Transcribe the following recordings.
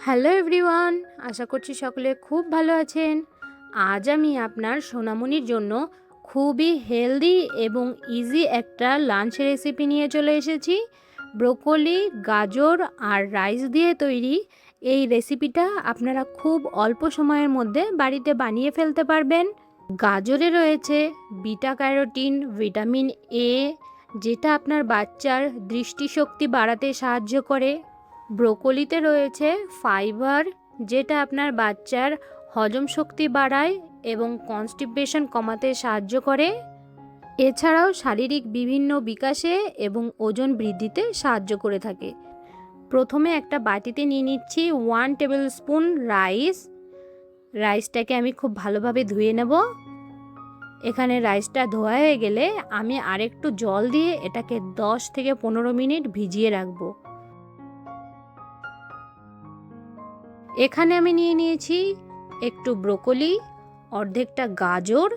Hello everyone, আশা করছি সকলে খুব ভালো আছেন। আজ আমি আপনার সোনামণির জন্য খুবই হেলদি এবং ইজি একটা লাঞ্চ রেসিপি নিয়ে চলে এসেছি। ব্রোকলি, গাজর আর রাইস দিয়ে তৈরি এই রেসিপিটা আপনারা খুব অল্প সময়ের মধ্যে বাড়িতে বানিয়ে ফেলতে পারবেন। গাজরে রয়েছে বিটা ক্যারোটিন, ভিটামিন এ, যেটা আপনার বাচ্চার দৃষ্টিশক্তি বাড়াতে সাহায্য করে। ব্রোকলিতে রয়েছে ফাইবার, যেটা আপনার বাচ্চার হজম শক্তি বাড়ায় এবং কনস্টিপেশন কমাতে সাহায্য করে। এছাড়াও শারীরিক বিভিন্ন বিকাশে এবং ওজন বৃদ্ধিতে সাহায্য করে থাকে। প্রথমে একটা বাটিতে নিয়ে নিচ্ছি 1 টেবিল স্পুন রাইসটাকে আমি খুব ভালোভাবে ধুয়ে নেব। এখানে রাইসটা ধোয়া হয়ে গেলে আমি আরেকটু জল দিয়ে এটাকে 10 থেকে 15 মিনিট ভিজিয়ে রাখবো। এখানে আমি নিয়ে নিয়েছি একটু ব্রোকলি, অর্ধেকটা গাজর,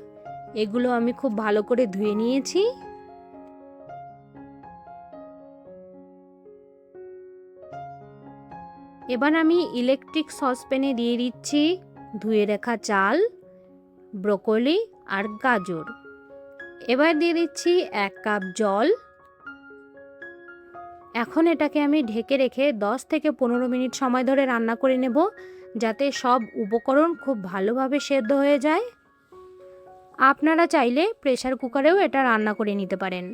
এগুলো আমি খুব ভালো করে ধুয়ে নিয়েছি। এবার আমি ইলেকট্রিক সসপ্যানে দিয়ে দিচ্ছি ধুয়ে রাখা চাল, ব্রোকলি আর গাজর। এবার দিয়ে দিচ্ছি 1 কাপ জল। এখন এটাকে আমি ঢেকে রেখে 10 থেকে 15 মিনিট সময় ধরে রান্না করে নেব, যাতে সব উপকরণ খুব ভালোভাবে সেদ্ধ হয়ে যায়। আপনারা চাইলে প্রেসার কুকারেও এটা রান্না করে নিতে পারেন।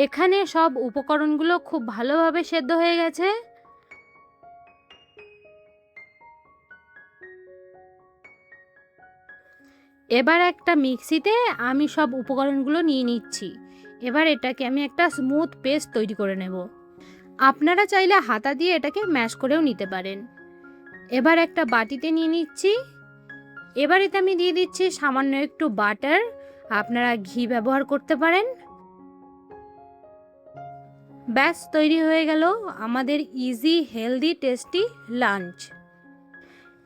এখানে সব উপকরণগুলো খুব ভালোভাবে সেদ্ধ হয়ে গেছে। এবার একটা মিক্সিতে আমি সব উপকরণগুলো নিয়ে নিচ্ছি। এবার এটাকে আমি একটা স্মুথ পেস্ট তৈরি করে নেব। আপনারা চাইলে হাতা দিয়ে এটাকে ম্যাশ করেও নিতে পারেন। এবার একটা বাটিতে নিয়ে নিচ্ছি। এবার এতে আমি দিয়ে দিচ্ছি সামান্য একটু বাটার, আপনারা ঘি ব্যবহার করতে পারেন। ব্যাস তৈরি হয়ে গেল আমাদের ইজি হেলদি টেস্টি লাঞ্চ।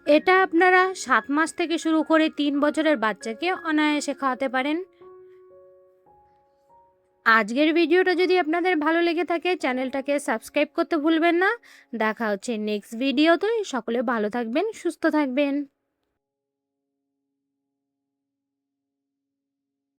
এটা আপনারা 7 মাস থেকে শুরু করে 3 বছরের বাচ্চাকে অনায়াসে খাওয়াতে পারেন। আজকের ভিডিওটা যদি আপনাদের ভালো লেগে থাকে, চ্যানেলটাকে সাবস্ক্রাইব করতে ভুলবেন না। দেখা হচ্ছে নেক্সট ভিডিওতে। সকলে ভালো থাকবেন, সুস্থ থাকবেন।